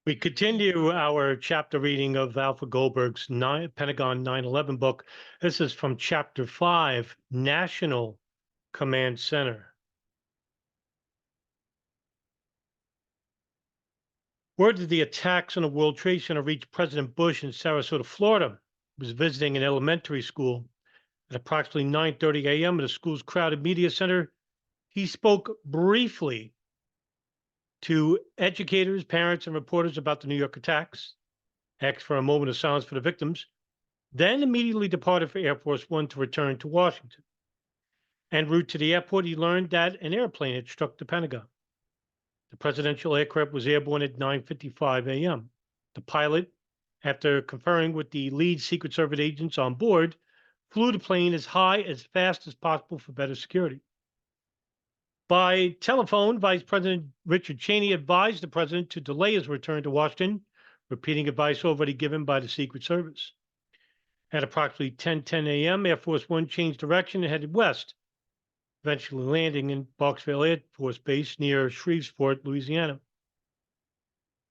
We continue our chapter reading of Alfred Goldberg's Pentagon 9/11 book. This is from chapter 5, National Command Center. Word of the attacks on the World Trade Center reached President Bush in Sarasota, Florida. He was visiting an elementary school. At approximately 9:30 a.m. at the school's crowded media center, he spoke briefly to educators, parents, and reporters about the New York attacks, asked for a moment of silence for the victims, then immediately departed for Air Force One to return to Washington. En route to the airport, he learned that an airplane had struck the Pentagon. The presidential aircraft was airborne at 9:55 a.m. The pilot, after conferring with the lead Secret Service agents on board, flew the plane as high as fast as possible for better security. By telephone, Vice President Richard Cheney advised the president to delay his return to Washington, repeating advice already given by the Secret Service. At approximately 10:10 a.m., Air Force One changed direction and headed west, eventually landing in Barksville Air Force Base near Shreveport, Louisiana.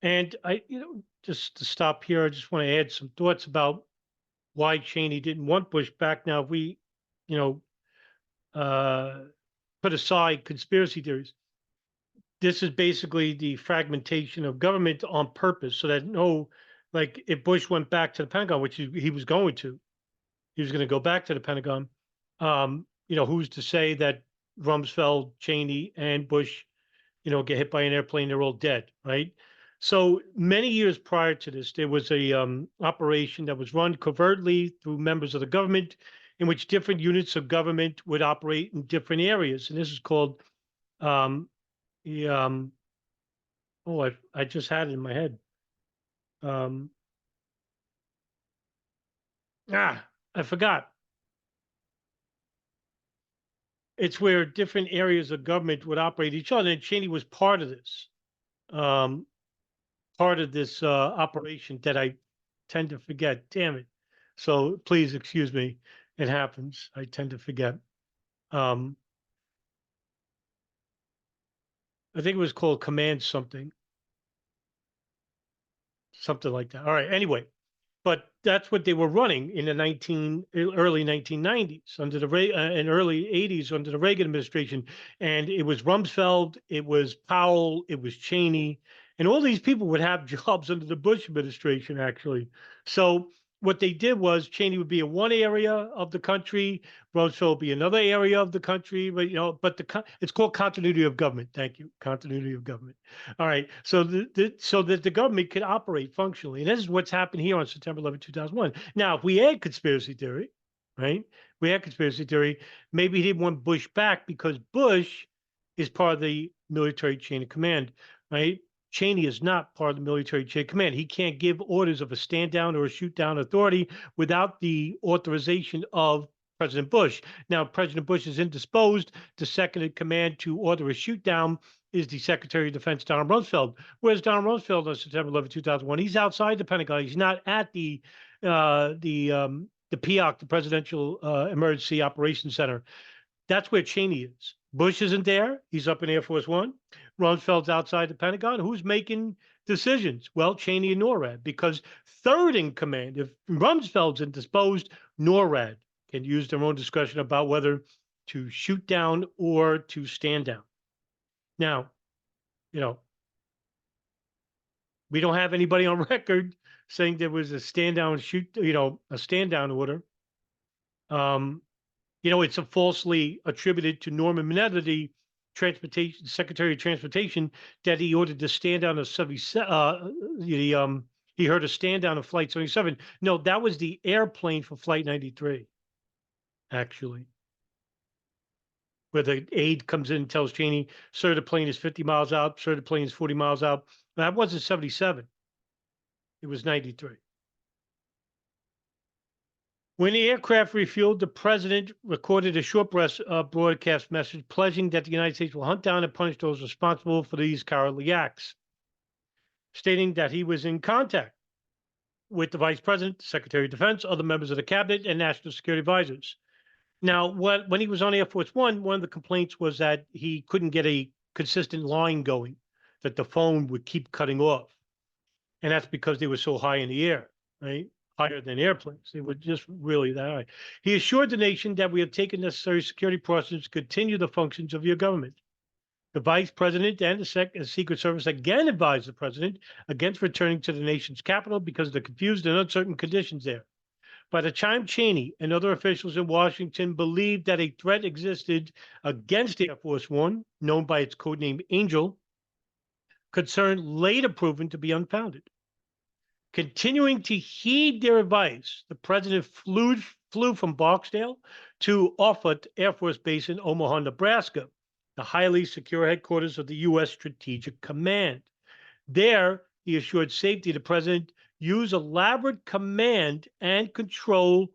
And just to stop here, I just want to add some thoughts about why Cheney didn't want Bush back. Now, if we, put aside conspiracy theories, this is basically the fragmentation of government on purpose, so that if Bush went back to the Pentagon, which he was going to, he was going to go back to the Pentagon. Who's to say that Rumsfeld, Cheney, and Bush, get hit by an airplane, they're all dead, right? So many years prior to this, there was a operation that was run covertly through members of the government, in which different units of government would operate in different areas, and this is called I just had it in my head. I forgot. It's where different areas of government would operate each other, and Cheney was part of this. Operation that I tend to forget. Damn it. So please excuse me. It happens. I tend to forget. I think it was called Command something like that. All right. Anyway, but that's what they were running in the early 1990s under the and early 80s under the Reagan administration. And it was Rumsfeld, it was Powell, it was Cheney, and all these people would have jobs under the Bush administration, actually. So what they did was Cheney would be in one area of the country, Rumsfeld would be another area of the country, but it's called continuity of government. Thank you, continuity of government. All right, so so that the government could operate functionally, and this is what's happened here on September 11, 2001. Now, if we add conspiracy theory, right? Maybe he didn't want Bush back because Bush is part of the military chain of command, right? Cheney is not part of the military chain of command. He can't give orders of a stand down or a shoot down authority without the authorization of President Bush. Now, President Bush is indisposed. The second in command to order a shoot down is the Secretary of Defense, Donald Rumsfeld. Whereas Donald Rumsfeld on September 11, 2001, he's outside the Pentagon. He's not at the POC, the Presidential Emergency Operations Center. That's where Cheney is. Bush isn't there. He's up in Air Force One. Rumsfeld's outside the Pentagon. Who's making decisions? Well, Cheney and NORAD, because third in command, if Rumsfeld's indisposed, NORAD can use their own discretion about whether to shoot down or to stand down. Now, we don't have anybody on record saying there was a stand down a stand down order. It's a falsely attributed to Norman Mineta, the Secretary of Transportation, that he ordered to stand down of 77. He heard a stand down of Flight 77. No, that was the airplane for Flight 93, actually, where the aide comes in and tells Cheney, "Sir, the plane is 50 miles out. Sir, the plane is 40 miles out." That wasn't 77. It was 93. When the aircraft refueled, the president recorded a short broadcast message pledging that the United States will hunt down and punish those responsible for these cowardly acts, stating that he was in contact with the Vice President, Secretary of Defense, other members of the cabinet, and national security advisors. Now, when he was on Air Force One, one of the complaints was that he couldn't get a consistent line going, that the phone would keep cutting off. And that's because they were so high in the air, right? Higher than airplanes. They were just really that high. He assured the nation that we have taken necessary security precautions to continue the functions of your government. The vice president and the Secret Service again advised the president against returning to the nation's capital because of the confused and uncertain conditions there. By the time Cheney and other officials in Washington believed that a threat existed against Air Force One, known by its codename Angel, concern later proven to be unfounded. Continuing to heed their advice, the president flew from Barksdale to Offutt Air Force Base in Omaha, Nebraska, the highly secure headquarters of the U.S. Strategic Command. There, he assured safety. The president used elaborate command and control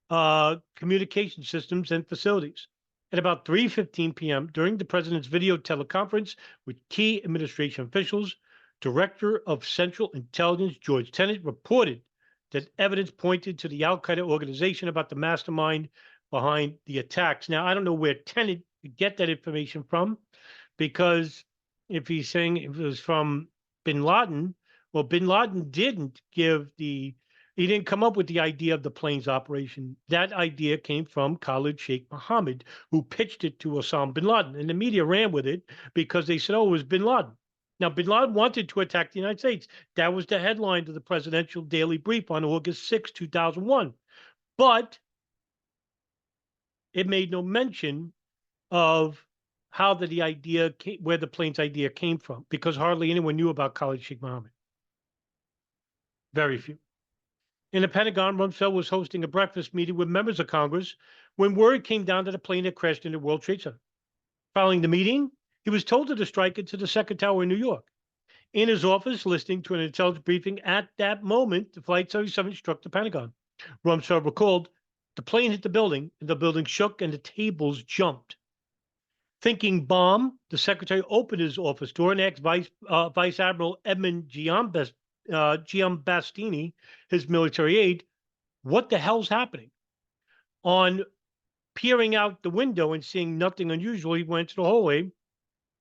communication systems and facilities. At about 3:15 p.m., during the president's video teleconference with key administration officials, Director of Central Intelligence George Tenet reported that evidence pointed to the Al Qaeda organization about the mastermind behind the attacks. Now, I don't know where Tenet could get that information from, because if he's saying it was from bin Laden, well, bin Laden he didn't come up with the idea of the planes operation. That idea came from Khalid Sheikh Mohammed, who pitched it to Osama bin Laden, and the media ran with it because they said, oh, it was bin Laden. Now, bin Laden wanted to attack the United States. That was the headline of the presidential daily brief on August 6, 2001. But it made no mention of how the idea came, where the plane's idea came from, because hardly anyone knew about Khalid Sheikh Mohammed. Very few. In the Pentagon, Rumsfeld was hosting a breakfast meeting with members of Congress when word came down that a plane had crashed into the World Trade Center. Following the meeting, he was told to strike into the second tower in New York. In his office, listening to an intelligence briefing at that moment, the Flight 77 struck the Pentagon. Rumsfeld recalled, the plane hit the building, and the building shook, and the tables jumped. Thinking bomb, the secretary opened his office door and asked Vice Admiral Edmund Giambastini, his military aide, what the hell's happening? On peering out the window and seeing nothing unusual, he went to the hallway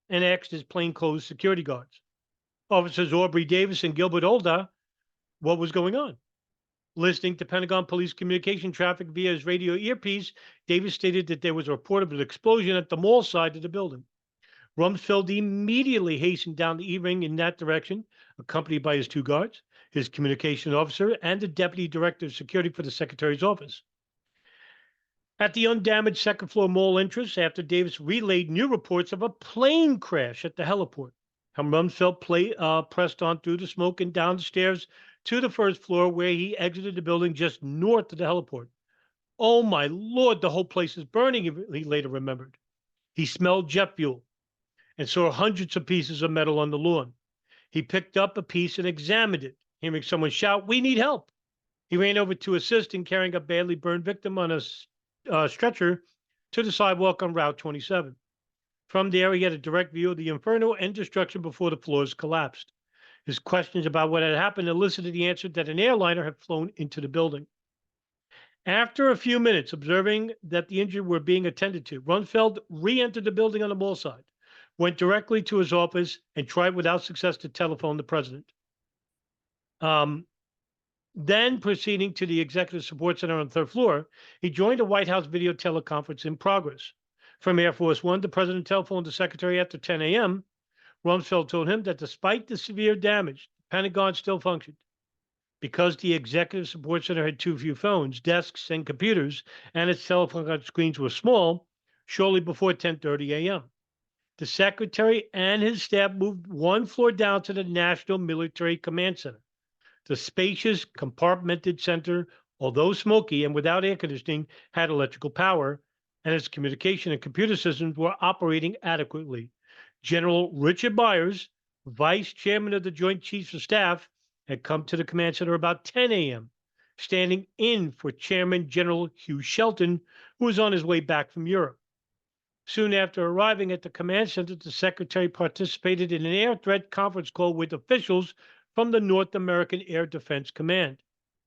and asked his plainclothes security guards, Officers Aubrey Davis and Gilbert Olda, what was going on. Listening to Pentagon police communication traffic via his radio earpiece, Davis stated that there was a report of an explosion at the mall side of the building. Rumsfeld immediately hastened down the E-ring in that direction, accompanied by his two guards, his communication officer, and the deputy director of security for the secretary's office. At the undamaged second floor mall entrance, after Davis relayed new reports of a plane crash at the heliport, Rumsfeld pressed on through the smoke and down the stairs to the first floor, where he exited the building just north of the heliport. Oh my Lord, the whole place is burning, he later remembered. He smelled jet fuel and saw hundreds of pieces of metal on the lawn. He picked up a piece and examined it, hearing someone shout, "We need help." He ran over to assist in carrying a badly burned victim on a stretcher to the sidewalk on Route 27. From there, he had a direct view of the inferno and destruction before the floors collapsed. His questions about what had happened elicited the answer that an airliner had flown into the building. After a few minutes observing that the injured were being attended to, Rumsfeld re-entered the building on the mall side, went directly to his office, and tried without success to telephone the president. Then, proceeding to the Executive Support Center on the third floor, he joined a White House video teleconference in progress. From Air Force One, the president telephoned the secretary after 10 a.m. Rumsfeld told him that despite the severe damage, the Pentagon still functioned. Because the Executive Support Center had too few phones, desks, and computers, and its telephone screens were small, shortly before 10:30 a.m. The secretary and his staff moved one floor down to the National Military Command Center. The spacious, compartmented center, although smoky and without air conditioning, had electrical power, and its communication and computer systems were operating adequately. General Richard Myers, vice chairman of the Joint Chiefs of Staff, had come to the command center about 10 a.m., standing in for Chairman General Hugh Shelton, who was on his way back from Europe. Soon after arriving at the command center, the secretary participated in an air threat conference call with officials from the North American Air Defense Command,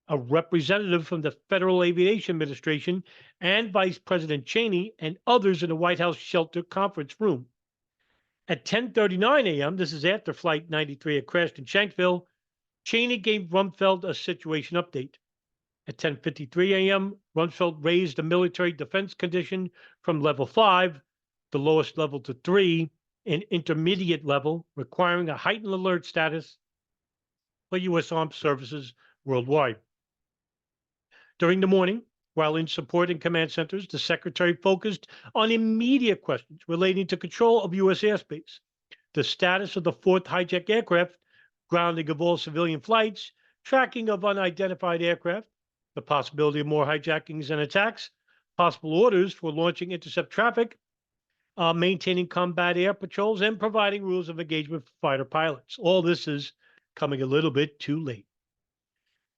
a representative from the Federal Aviation Administration, and Vice President Cheney and others in the White House shelter conference room. At 10:39 a.m., this is after Flight 93 had crashed in Shanksville, Cheney gave Rumsfeld a situation update. At 10:53 a.m., Rumsfeld raised the military defense condition from level 5, the lowest level, to 3, an intermediate level, requiring a heightened alert status for U.S. armed services worldwide. During the morning, while in support and command centers, the secretary focused on immediate questions relating to control of U.S. airspace, the status of the fourth hijacked aircraft, grounding of all civilian flights, tracking of unidentified aircraft, the possibility of more hijackings and attacks, possible orders for launching intercept traffic, maintaining combat air patrols, and providing rules of engagement for fighter pilots. All this is coming a little bit too late.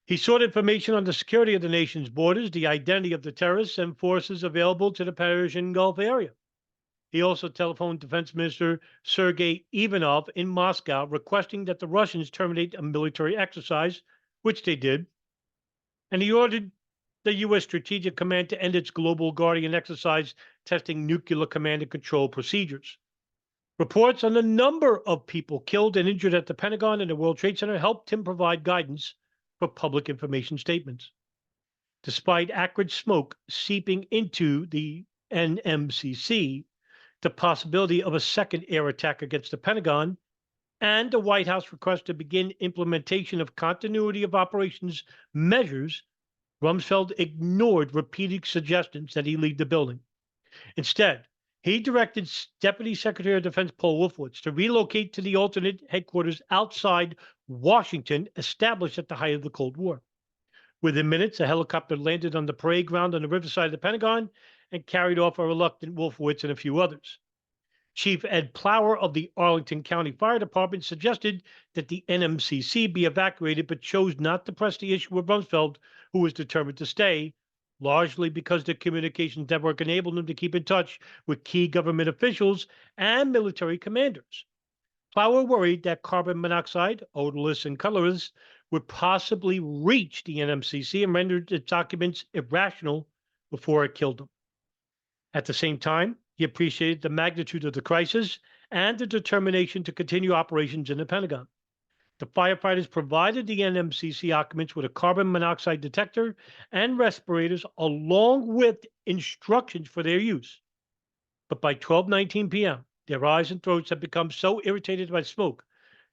He sought information on the security of the nation's borders, the identity of the terrorists and forces available to the Persian Gulf area. He also telephoned Defense Minister Sergei Ivanov in Moscow, requesting that the Russians terminate a military exercise, which they did. And he ordered the U.S. Strategic Command to end its Global Guardian exercise, testing nuclear command and control procedures. Reports on the number of people killed and injured at the Pentagon and the World Trade Center helped him provide guidance for public information statements. Despite acrid smoke seeping into the NMCC, the possibility of a second air attack against the Pentagon, and the White House request to begin implementation of continuity of operations measures, Rumsfeld ignored repeated suggestions that he leave the building. Instead, he directed Deputy Secretary of Defense Paul Wolfowitz to relocate to the alternate headquarters outside Washington, established at the height of the Cold War. Within minutes, a helicopter landed on the parade ground on the riverside of the Pentagon and carried off a reluctant Wolfowitz and a few others. Chief Ed Plower of the Arlington County Fire Department suggested that the NMCC be evacuated, but chose not to press the issue with Rumsfeld, who was determined to stay, largely because the communications network enabled him to keep in touch with key government officials and military commanders. Plower worried that carbon monoxide, odorless and colorless, would possibly reach the NMCC and render its documents irrational before it killed them. At the same time, he appreciated the magnitude of the crisis and the determination to continue operations in the Pentagon. The firefighters provided the NMCC occupants with a carbon monoxide detector and respirators, along with instructions for their use. But by 12:19 p.m., their eyes and throats had become so irritated by smoke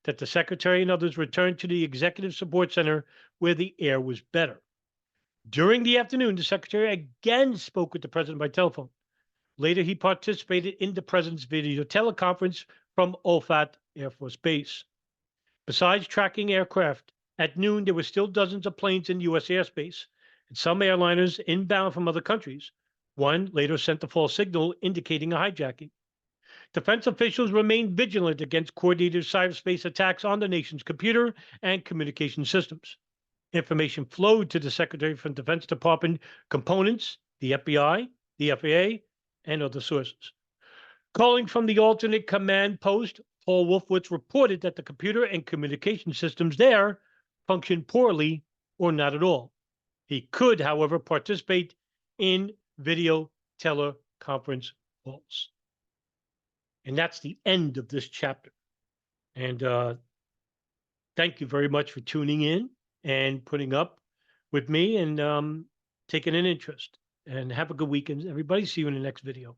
that the secretary and others returned to the executive support center where the air was better. During the afternoon, the secretary again spoke with the president by telephone. Later, he participated in the president's video teleconference from Olfat Air Force Base. Besides tracking aircraft, at noon there were still dozens of planes in U.S. airspace, and some airliners inbound from other countries. One later sent a false signal indicating a hijacking. Defense officials remained vigilant against coordinated cyberspace attacks on the nation's computer and communication systems. Information flowed to the Secretary from Defense Department components, the FBI, the FAA, and other sources. Calling from the alternate command post, Paul Wolfowitz reported that the computer and communication systems there functioned poorly or not at all. He could, however, participate in video teleconference calls. And that's the end of this chapter. And thank you very much for tuning in and putting up with me and taking an interest. And have a good weekend, everybody. See you in the next video.